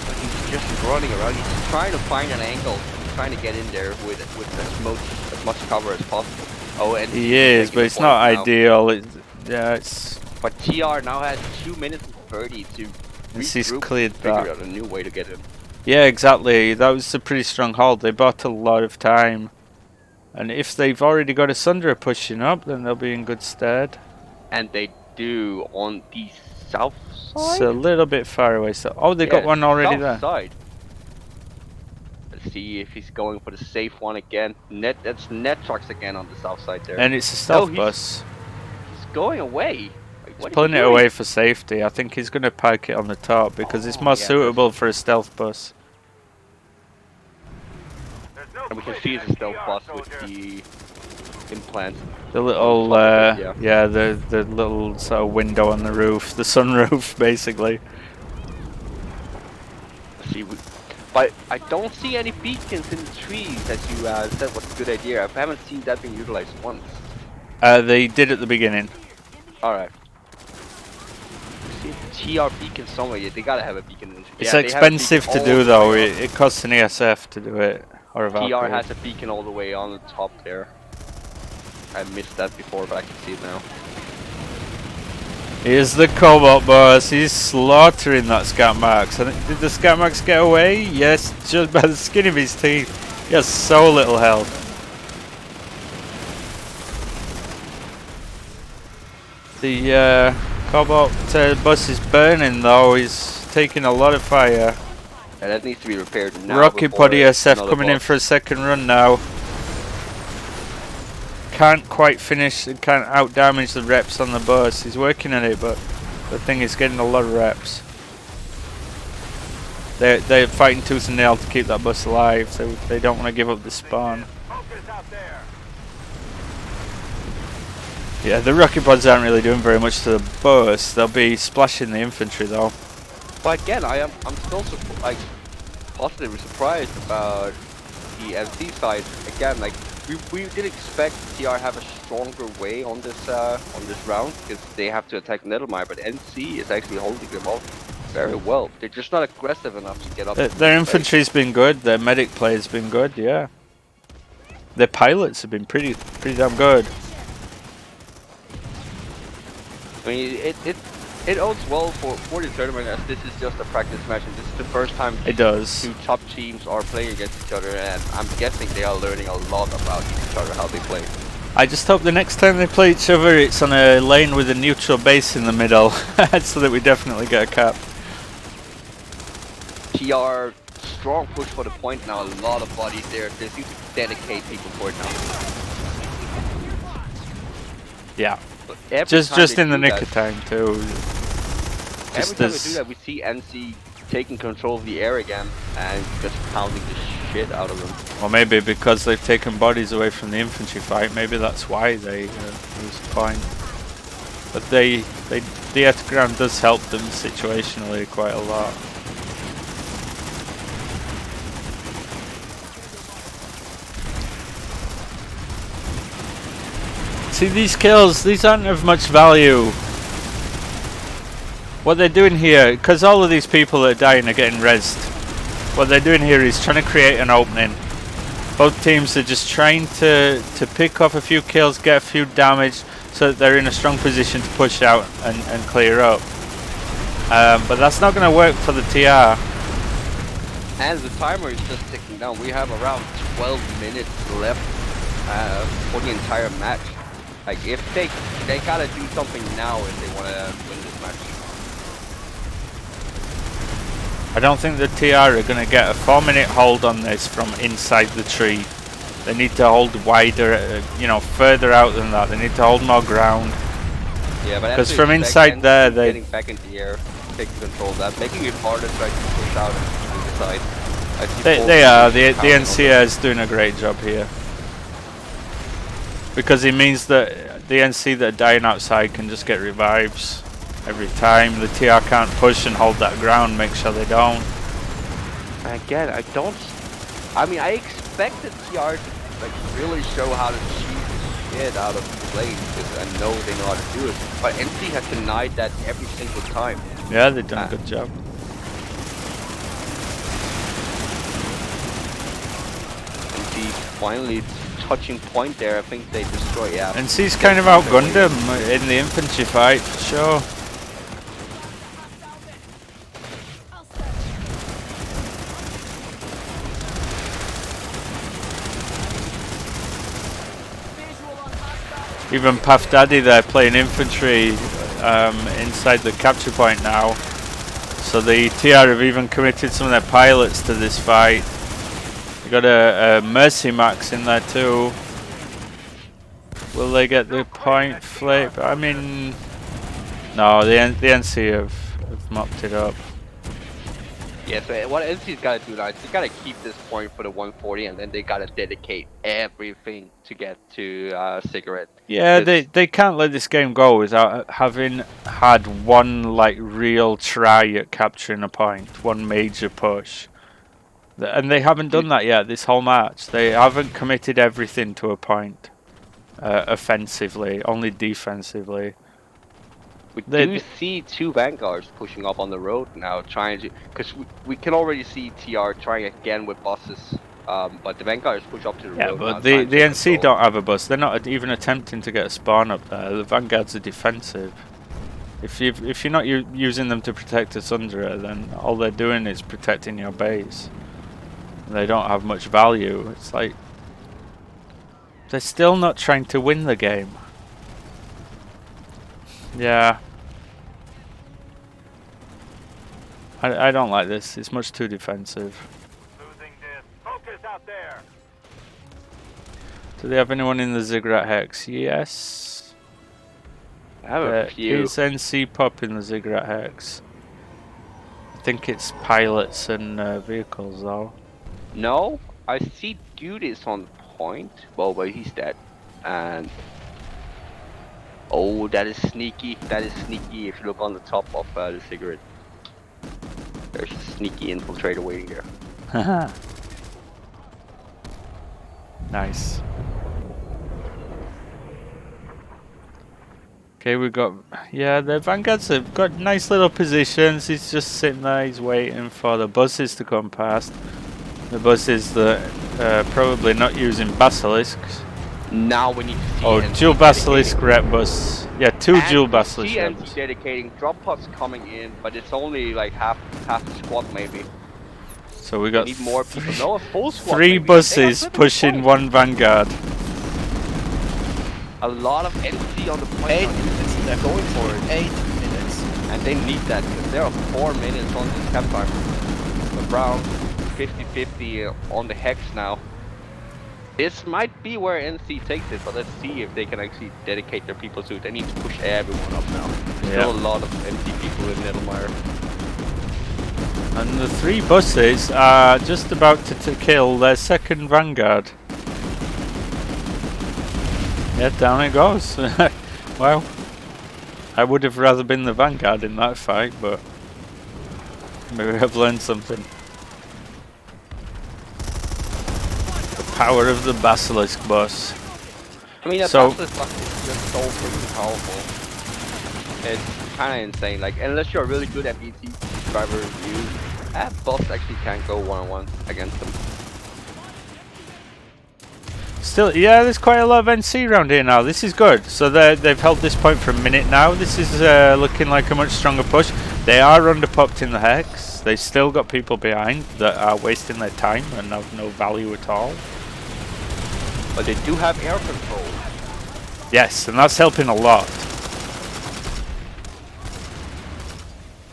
But he's just running around. He's trying to find an angle, trying to get in there with as much cover as possible. Oh, and He is, but it's not ideal. Yeah, it's. But TR now has 2 minutes and 30 to He's regroup, cleared figure that. out a new way to get in. Yeah, exactly. That was a pretty strong hold. They bought a lot of time. And if they've already got a Sundra pushing up, then they'll be in good stead. And they do on the south side? It's a little bit far away. So, oh, they got one already south there. Side. Let's see if he's going for the safe one again. That's net trucks again on the south side there. And it's a stealth Oh, bus. He's going away. Like, He's pulling it away for safety. I think he's going to park it on the top because it's more suitable for a stealth bus. And we can see it's a stealth bus with the implants. The little, yeah, the little sort of window on the roof, the sunroof, basically. Let's see, but I don't see any beacons in the trees, as you said was a good idea. I haven't seen that being utilized once. They did at the beginning. Alright. See a TR beacon somewhere. Yeah, they gotta have a beacon. It's expensive to do though. It costs an ESF to do it. Or a TR has a beacon all the way on the top there. I missed that before, but I can see it now. Here's the Cobalt boss. He's slaughtering that Scat Max. Did the Scat Max get away? Yes, just by the skin of his teeth. He has so little health. The Cobalt bus is burning though. He's taking a lot of fire. And that needs to be repaired now. Rocket Pod ESF coming in for a second run now. Can't quite finish, can't out damage the reps on the bus. He's working on it, but the thing is getting a lot of reps. They're fighting tooth and nail to keep that bus alive, so they don't want to give up the spawn. Yeah, the rocket pods aren't really doing very much to the bus. They'll be splashing the infantry though. But again, I'm still positively surprised about the MC side. Again, like we did expect TR have a stronger way on this round because they have to attack Nettlemeyer, but NC is actually holding them off very well. They're just not aggressive enough to get up. Their infantry's been good. Their medic play's been good. Yeah. Their pilots have been pretty damn good. I mean, it owns well for the tournament, as this is just a practice match, and this is the first time it does. Two top teams are playing against each other, and I'm guessing they are learning a lot about each other, how they play. I just hope the next time they play each other, it's on a lane with a neutral base in the middle, so that we definitely get a cap. TR, strong push for the point now, a lot of bodies there. They seem to dedicate people for it now. Yeah. Just in the nick of time too. Every time we do that, we see NC taking control of the air again and just pounding the shit out of them. Or maybe because they've taken bodies away from the infantry fight, maybe that's why they lose point. But the ground does help them situationally quite a lot. See, these kills, these aren't of much value. What they're doing here, because all of these people that are dying are getting rezzed, what they're doing here is trying to create an opening. Both teams are just trying to pick off a few kills, get a few damage, so that they're in a strong position to push out and clear up. But that's not going to work for the TR. And the timer is just ticking down. We have around 12 minutes left for the entire match. Like, if they gotta do something now if they want to win this match. I don't think the TR are going to get a 4-minute hold on this from inside the tree. They need to hold wider, you know, further out than that. They need to hold more ground. Yeah, but because from inside there, they getting back into the air, taking control of that, making it harder to try to push out and keep the side. They are. The NCA is doing a great job here. Because it means that the NC that are dying outside can just get revives every time. The TR can't push and hold that ground, make sure they don't. Again, I expected TR to like really show how to cheat the shit out of the lane, because I know they know how to do it. But NC has denied that every single time. Yeah, they've done a good job. NC finally touching point there. I think they destroy. Yeah. NC's kind of outgunned them in the infantry fight, for sure. Even Puff Daddy there playing infantry inside the capture point now. So the TR have even committed some of their pilots to this fight. They got a Mercy Max in there too. Will they get the point flip? I mean, no, the NC have mopped it up. Yeah, so what NC's got to do now is they got to keep this point for the 140, and then they got to dedicate everything to get to Cigarette. Yeah, they can't let this game go without having had one like real try at capturing a point, one major push. And they haven't done that yet this whole match. They haven't committed everything to a point offensively, only defensively. We do see two Vanguards pushing up on the road now, trying to, because we can already see TR trying again with buses, but the Vanguards push up to the road. Yeah, but now, the NC don't have a bus. They're not even attempting to get a spawn up there. The Vanguards are defensive. If you're not using them to protect a Sundra, then all they're doing is protecting your base. And they don't have much value. It's like they're still not trying to win the game. Yeah. I don't like this. It's much too defensive. Losing this. Focus out there. Do they have anyone in the Ziggurat Hex? Yes. I have a few. Is NC Pop in the Ziggurat Hex? I think it's pilots and vehicles though. No, I see Dude is on point. Well, but he's dead. And oh, that is sneaky. That is sneaky. If you look on the top of the Cigarette, there's a sneaky infiltrator waiting there. Haha. Nice. Okay, we've got, yeah, the Vanguards have got nice little positions. He's just sitting there, he's waiting for the buses to come past. The buses that probably not using basilisks. Now we need to see. Oh, dual basilisk red bus. Yeah, two dual basilisk red bus. Dedicating drop pods coming in, but it's only like half the squad maybe. So we got need more people. No, a full squad. Three maybe. buses pushing one Vanguard. A lot of NC on the point. 8 minutes. They're going for it. 8 minutes. And they need that because there are 4 minutes on this cap time. Around 50-50 on the hex now. This might be where NC takes it, but let's see if they can actually dedicate their people to it. They need to push everyone up now. There's still a lot of NC people in Nettlemire. And the 3 buses are just about to kill their second Vanguard. Yeah, down it goes. Well, I would have rather been the Vanguard in that fight, but maybe I've learned something. The power of the Basilisk bus. I mean, that Basilisk bus is just so freaking powerful. It's kind of insane. Like, unless you're really good at BT driver reviews, that bus actually can't go one-on-one against them. Still, yeah, there's quite a lot of NC around here now. This is good. So they've held this point for a minute now. This is looking like a much stronger push. They are underpopped in the Hex. They still got people behind that are wasting their time and have no value at all. But they do have air control. Yes, and that's helping a lot.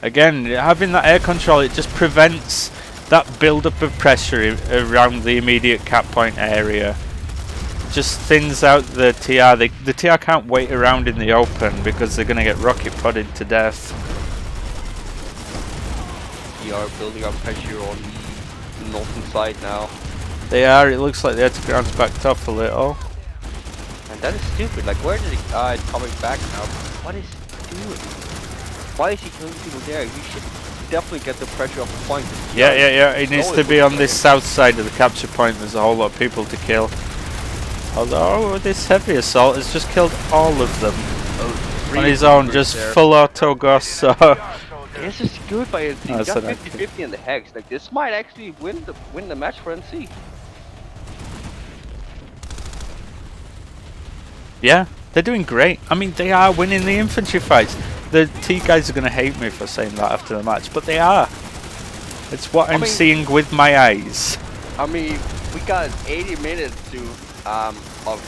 Again, having that air control, it just prevents that build-up of pressure around the immediate cap point area. Just thins out the TR. The TR can't wait around in the open because they're going to get rocket podded to death. We are building up pressure on the northern side now. They are. It looks like the air-to-ground's backed off a little. And that is stupid. Like, where did he... it's coming back now. What is he doing? Why is he killing people there? He should definitely get the pressure off the point. Yeah. It needs to be on this south side of the capture point. There's a whole lot of people to kill. Although this heavy assault has just killed all of them on his own, just full auto goss. So this is good by NC. That's Got an 50-50 in the Hex. Like, this might actually win the match for NC. yeah, they're doing great. I mean, they are winning the infantry fights. The T guys are going to hate me for saying that after the match, but they are. It's what I'm seeing with my eyes. I mean, we got 80 minutes to of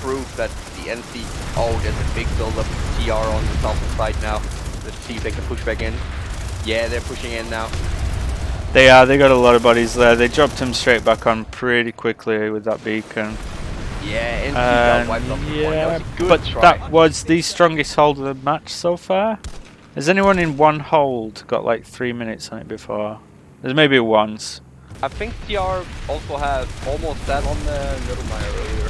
proof that the NC. Oh, there's a big build-up TR on the southern side now. Let's see if they can push back in. Yeah, they're pushing in now. They are. They got a lot of bodies there. They dropped him straight back on pretty quickly with that beacon. Yeah, NC got wiped off the point. That was a good try. That was the strongest hold of the match so far. Has anyone in one hold got like 3 minutes on it before? There's maybe once. I think TR also has almost that on the Little Mire earlier.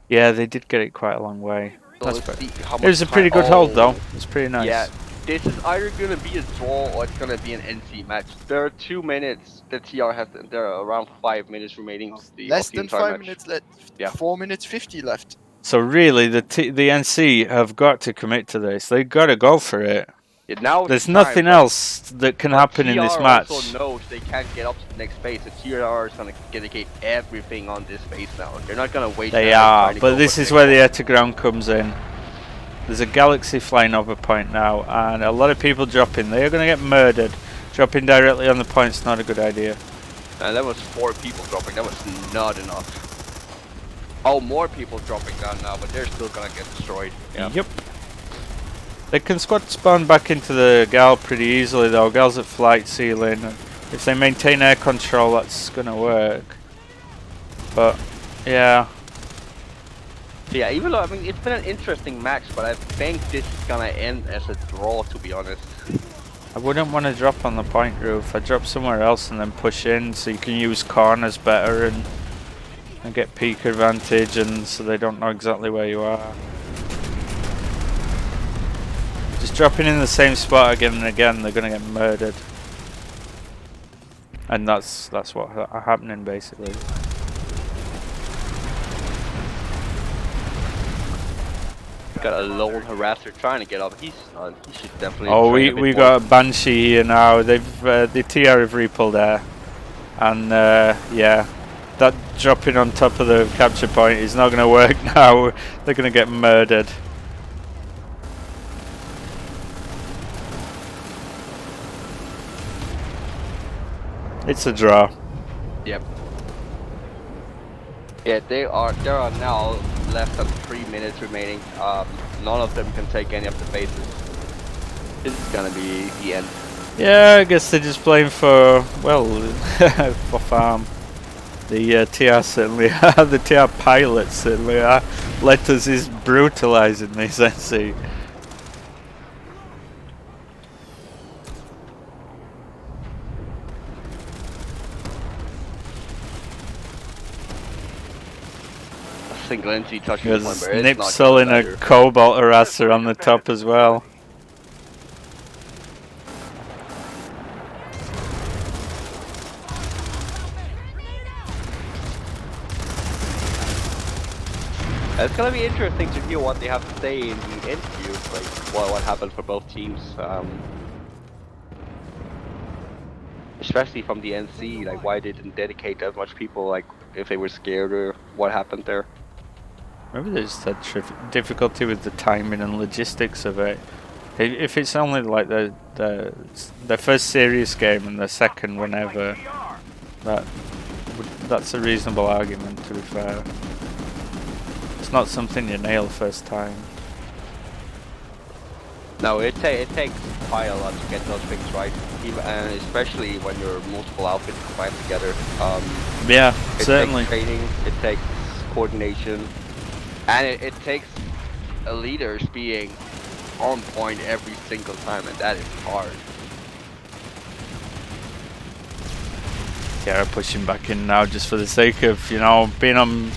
Yeah, they did get it quite a long way. So That's let's great. see how much It was a pretty time- good hold though. It's pretty nice. Yeah, this is either gonna be a draw or it's gonna be an NC match. There are 2 minutes. The TR has. There are around 5 minutes remaining of the Less of the than entire 5 match. minutes left. Yeah. 4 minutes 50 left. So really, the NC have got to commit to this. They've got to go for it. Yeah, now There's it's time, nothing but- else that can but happen in this TR match. also knows they can't get up to the next phase. The TR is gonna dedicate everything on this phase now. They're not gonna wait. They are, but this is where the air-to-ground comes in. There's a galaxy flying over point now, and a lot of people dropping. They are going to get murdered. Dropping directly on the point's not a good idea. And that was 4 people dropping. That was not enough. Oh, more people dropping down now, but they're still gonna get destroyed. Yeah. Yep. They can squad spawn back into the Gal pretty easily though. Gal's at flight ceiling. If they maintain air control, that's going to work. But, yeah. Yeah, even though, I mean, it's been an interesting match, but I think this is gonna end as a draw, to be honest. I wouldn't want to drop on the point roof. I'd drop somewhere else and then push in so you can use corners better and get peak advantage, and so they don't know exactly where you are. Just dropping in the same spot again and again, they're going to get murdered. And that's what happening basically. Got a lone harasser trying to get up. He should definitely. Oh, train a bit we more. got a Banshee here now. They've the TR have repulled air, and yeah, that dropping on top of the capture point is not going to work now. They're going to get murdered. It's a draw. Yep. Yeah, there are now less than 3 minutes remaining. None of them can take any of the bases. This is gonna be the end. Yeah, I guess they're just playing for, well, for farm. The TR certainly are. The TR pilots certainly are. Letters is brutalizing this NC. Single NC touching There's this one, but it's not Nipsel in gonna a Cobalt harasser on the top as well. It's gonna be interesting to hear what they have to say in the interview, like what happened for both teams. Especially from the NC, like why they didn't dedicate that much people, like if they were scared or what happened there. Maybe there's that difficulty with the timing and logistics of it. If it's only like the first serious game and the second whenever, that's a reasonable argument. To be fair, it's not something you nail first time. No, it takes quite a lot to get those things right, and especially when you're multiple outfits combined together. Yeah, It certainly. takes training, it takes coordination, and it takes leaders being on point every single time, and that is hard. Yeah, pushing back in now just for the sake of, you know, being on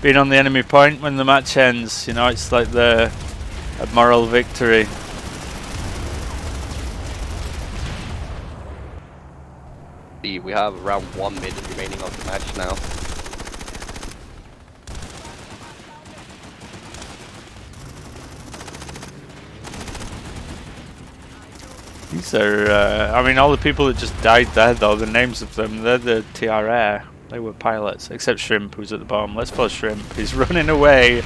the enemy point when the match ends. You know, it's like a moral victory. See, we have around 1 minute remaining of the match now. These are, I mean, all the people that just died there, though, the names of them, they're the TRA. They were pilots, except Shrimp, who's at the bottom. Let's follow Shrimp. He's running away.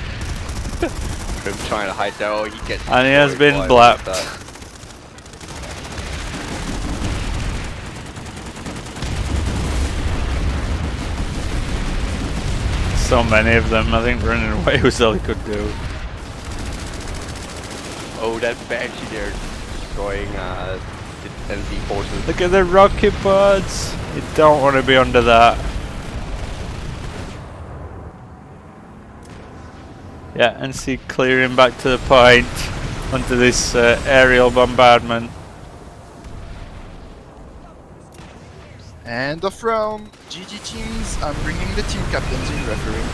Shrimp trying to hide there. Oh, he gets. And he has destroyed. been Why was blapped. that? So many of them. I think running away was all he could do. Oh, that Banshee there destroying the NC forces. Look at the rocket pods. You don't want to be under that. Yeah, NC clearing back to the point under this aerial bombardment. End of round. GG teams. I'm bringing the team captains in referee.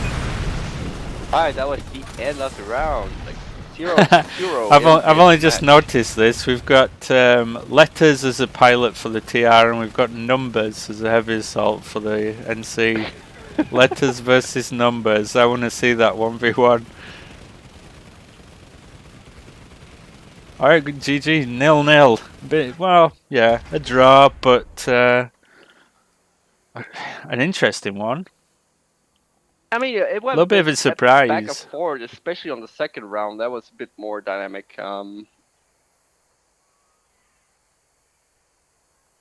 Alright, that was the end of the round. Like 0-0. I've only just noticed this. We've got letters as a pilot for the TR, and we've got numbers as a heavy assault for the NC. Letters versus numbers. I want to see that 1v1. Alright, GG, 0-0. Well, yeah, a draw, but an interesting one. I mean, it went Little bit of a surprise. back and forth, especially on the second round. That was a bit more dynamic.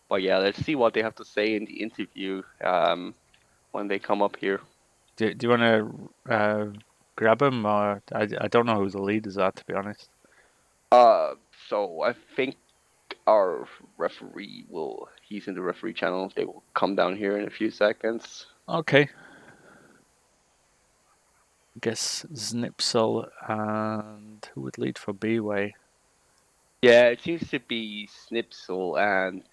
But yeah, let's see what they have to say in the interview when they come up here. Do you want to grab them, or I don't know who the leaders are, to be honest. So I think our referee he's in the referee channel. They will come down here in a few seconds. Okay. I guess Snipsel and who would lead for B-Way? Yeah, it seems to be Snipsel and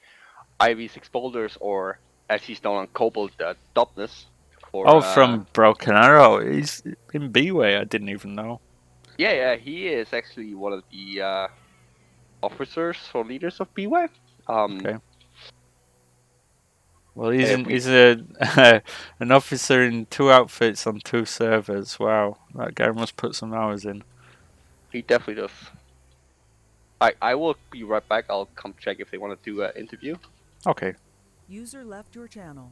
Ivy's Expolders, or as he's known on Cobalt, Dopness. From Broken Arrow. He's in B-Way, I didn't even know. Yeah, he is actually one of the officers or leaders of B-Way. Okay. Well, he's an officer in 2 outfits on 2 servers. Wow, that guy must put some hours in. He definitely does. I will be right back. I'll come check if they want to do an interview. Okay. User left your channel.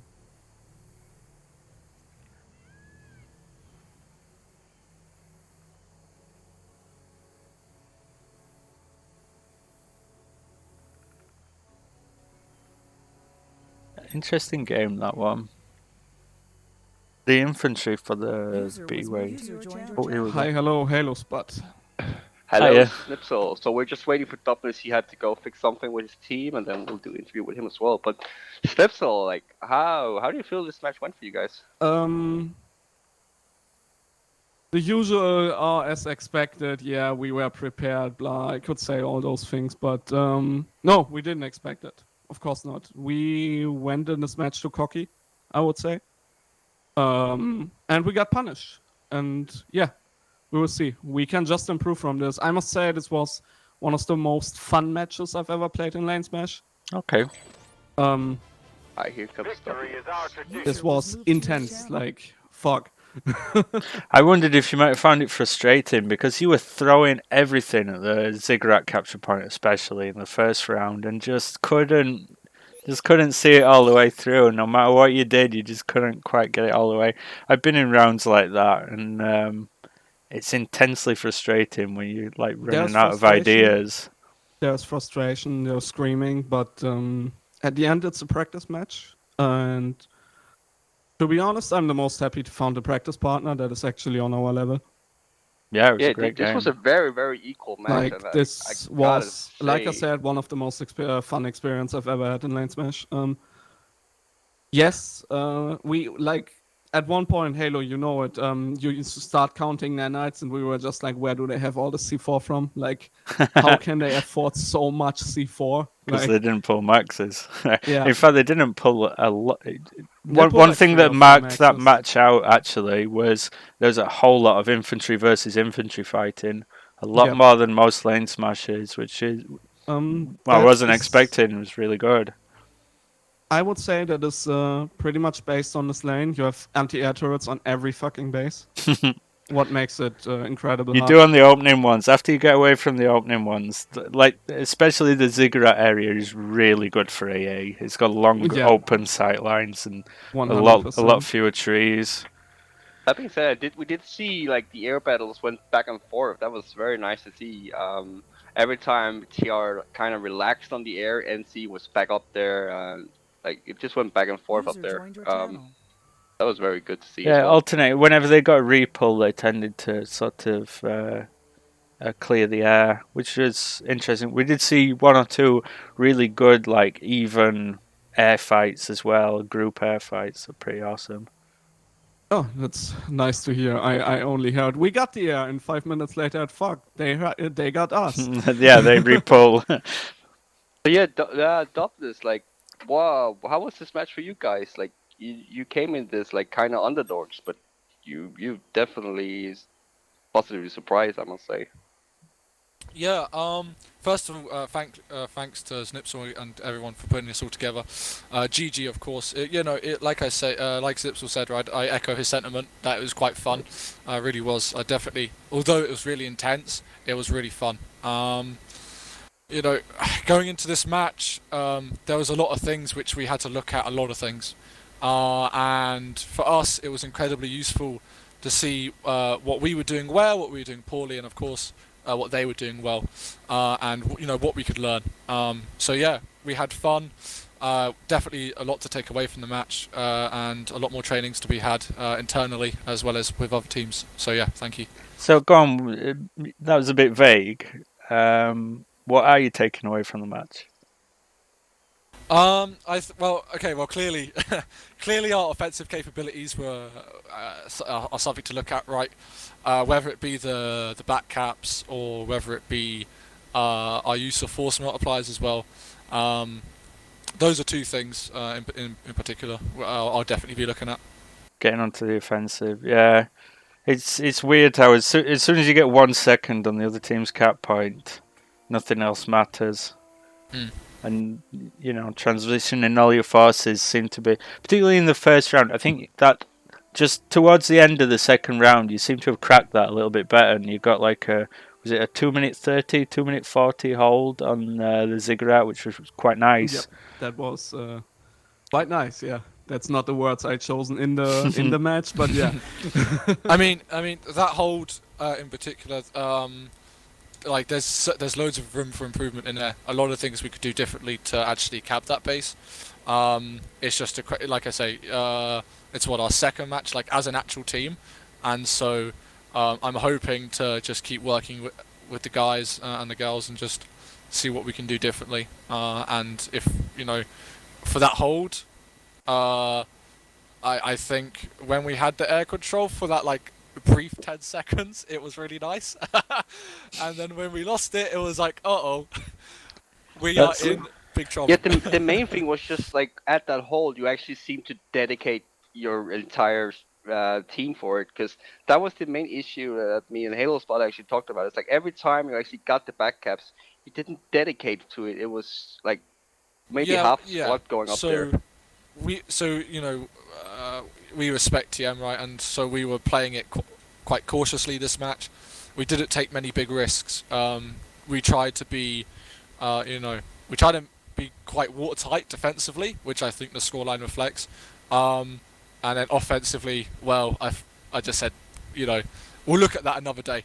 Interesting game, that one. The infantry for the B-Way. Oh, here we go. Hi, hello, Halospud. Hello, Hiya. Snipsel. So we're just waiting for Dopness. He had to go fix something with his team, and then we'll do an interview with him as well. But Snipsel, like, how do you feel this match went for you guys? The usual as expected. Yeah, we were prepared. Blah, I could say all those things, but no, we didn't expect it. Of course not. We went in this match too cocky, I would say, and we got punished. And yeah, we will see. We can just improve from this. I must say this was one of the most fun matches I've ever played in LaneSmash. Okay. Here comes Victory is our tradition. This was intense, like fuck. I wondered if you might have found it frustrating because you were throwing everything at the ziggurat capture point, especially in the first round, and just couldn't Just couldn't see it all the way through. No matter what you did, you just couldn't quite get it all the way. I've been in rounds like that, and it's intensely frustrating when you're like There's running out of frustration. ideas. There's frustration, there's screaming, but at the end, it's a practice match. And to be honest, I'm the most happy to find a practice partner that is actually on our level. Yeah, it was Yeah, a great this game. was a very, very equal match. Like, and this I gotta was, like I say- said, one of the most fun experience I've ever had in LaneSmash. Yes, we like at one point, Halo, you know it. You used to start counting nanites, and we were just like, where do they have all the C4 from? Like, how can they afford so much C4? Because Like, they didn't pull maxes. yeah, In fact, they didn't pull a lot. They One pull like thing 3 that or 4 marked that maxes. match out actually was there's a whole lot of infantry versus infantry fighting, a lot Yep. more than most lane smashes, which is I that wasn't is- expecting. It was really good. I would say that is pretty much based on this lane. You have anti-air turrets on every fucking base. What makes it incredible? You hard. do on the opening ones. After you get away from the opening ones, like especially the ziggurat area is really good for AA. It's got long Yeah. open sight lines and a 100%. lot fewer trees. That being said, we did see like the air battles went back and forth. That was very nice to see. Every time TR kind of relaxed on the air, NC was back up there. Like it just went back and forth up User there. joined your channel. That was very good to see. Yeah, as well. alternate. Whenever they got a repull, they tended to sort of clear the air, which was interesting. We did see 1 or 2 really good, like even air fights as well. Group air fights are pretty awesome. Oh, that's nice to hear. I only heard we got the air, and 5 minutes later, fuck, they got us. Yeah, they repull. So yeah, Douglas, like, wow, how was this match for you guys? Like, you came in this like kind of underdogs, but you definitely positively surprised, I must say. Yeah, first of all, thanks to Snipsel and everyone for putting this all together. GG, of course. Like I say, like Snipsel said, right, I echo his sentiment. That it was quite fun. Really was. I definitely, although it was really intense, it was really fun. Going into this match, there was a lot of things which we had to look at, a lot of things. And for us, it was incredibly useful to see what we were doing well, what we were doing poorly, and of course, what they were doing well, and what we could learn. So yeah, we had fun. Definitely a lot to take away from the match, and a lot more trainings to be had internally as well as with other teams. So yeah, thank you. So go on. That was a bit vague. What are you taking away from the match? Clearly, clearly our offensive capabilities are something to look at, right? Whether it be the back caps or whether it be our use of force multipliers as well. Those are 2 things in particular I'll definitely be looking at. Getting onto the offensive, yeah. It's weird how as soon as you get 1 second on the other team's cap point, nothing else matters. And transitioning all your forces seem to be, particularly in the first round. I think that just towards the end of the second round, you seem to have cracked that a little bit better, and you got like was it a 2-minute 30, 2-minute 40 hold on the ziggurat, which was quite nice. Yep, that was quite nice. Yeah, that's not the words I chosen in the match, but yeah. I mean that hold in particular. Like there's loads of room for improvement in there. A lot of things we could do differently to actually cap that base. It's just like I say, it's our second match, like as an actual team, and so I'm hoping to just keep working with the guys and the girls and just see what we can do differently. And if for that hold, I think when we had the air control for that like brief 10 seconds, it was really nice. And then when we lost it, it was like, uh-oh, we are in big trouble. Yeah, the main thing was just like at that hold, you actually seem to dedicate your entire team for it, because that was the main issue that me and Halospud actually talked about. It's like every time you actually got the back caps, you didn't dedicate to it. It was like maybe half squad going up there. We respect TM, right, and so we were playing it quite cautiously this match. We didn't take many big risks. We tried to be, we tried to be quite watertight defensively, which I think the scoreline reflects. And then offensively, well, I just said, we'll look at that another day,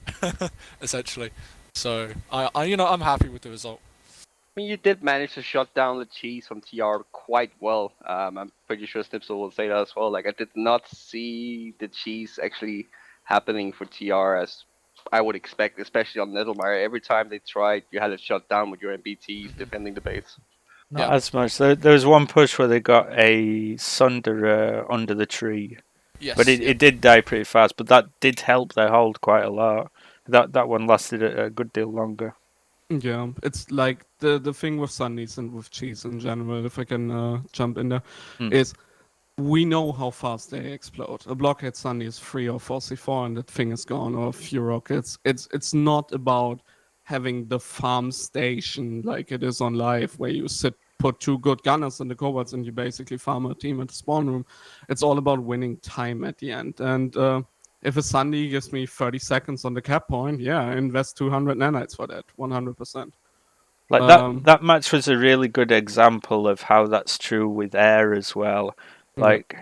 essentially. So I'm happy with the result. I mean, you did manage to shut down the cheese from TR quite well. I'm pretty sure Snipsel will say that as well. Like, I did not see the cheese actually happening for TR as I would expect, especially on Nettlemire. Every time they tried, you had it shut down with your MBTs defending the base. Not Yeah. as much. There was one push where they got a Sunderer under the tree, Yes. but it did die pretty fast. But that did help their hold quite a lot. That one lasted a good deal longer. Yeah, it's like the thing with Sundays and with cheese in general, if I can jump in there, is we know how fast they explode. A blockade Sunday is 3 or 4 C4 and that thing is gone, or a few rockets. It's not about having the farm station like it is on live, where you put 2 good gunners in the coverts and you basically farm a team at the spawn room. It's all about winning time at the end. And if a Sunday gives me 30 seconds on the cap point, yeah, I invest 200 nanites for that, 100%. Like that match was a really good example of how that's true with air as well. Like,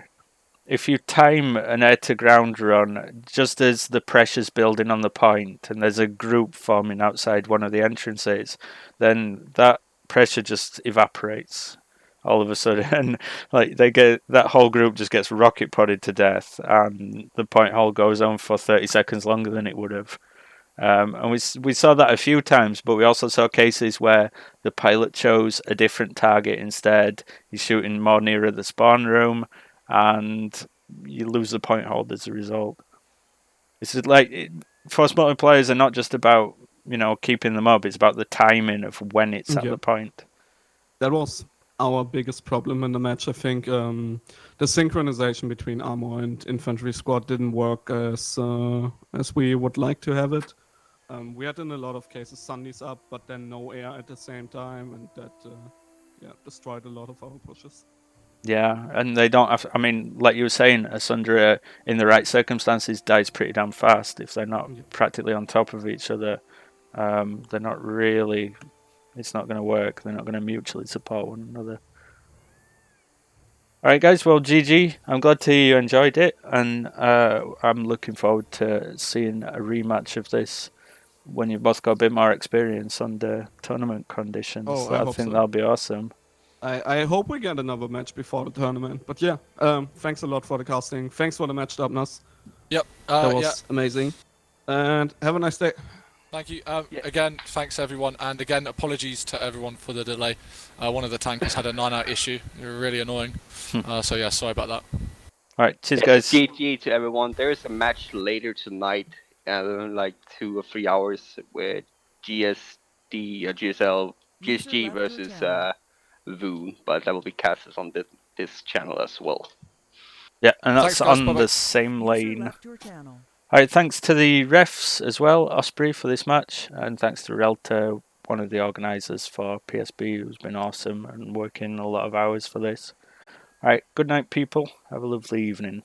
if you time an air to ground run just as the pressure's building on the point and there's a group forming outside one of the entrances, then that pressure just evaporates all of a sudden. And like that whole group just gets rocket podded to death, and the point hole goes on for 30 seconds longer than it would have. And we saw that a few times, but we also saw cases where the pilot chose a different target instead. He's shooting more nearer the spawn room, and you lose the point hold as a result. It's like force multipliers are not just about keeping them up; it's about the timing of when it's at the point. That was our biggest problem in the match. I think the synchronization between armor and infantry squad didn't work as we would like to have it. We had in a lot of cases Sundays up, but then no air at the same time, and that destroyed a lot of our pushes. Yeah, and they don't have. I mean, like you were saying, a Sunderer in the right circumstances dies pretty damn fast if they're not practically on top of each other. They're not really. It's not going to work. They're not going to mutually support one another. All right, guys. Well, GG. I'm glad to hear you enjoyed it, and I'm looking forward to seeing a rematch of this when you've both got a bit more experience under tournament conditions. Oh, I think that'll be awesome. I hope we get another match before the tournament. But yeah, thanks a lot for the casting. Thanks for the match, Dubnas. Yep. That was amazing. And have a nice day. Thank you. Again, thanks everyone, and again, apologies to everyone for the delay. One of the tankers had a 9-out issue. They were really annoying. So yeah, sorry about that. All right, cheers, guys. GG to everyone. There is a match later tonight, like 2 or 3 hours, with GSG versus Vu, but that will be casted on this channel as well. Yeah, and that's Thanks, guys. on Bye-bye. the same User lane. left your channel. All right, thanks to the refs as well, Osprey, for this match, and thanks to Relta, one of the organisers for PSB, who's been awesome and working a lot of hours for this. All right, good night, people. Have a lovely evening.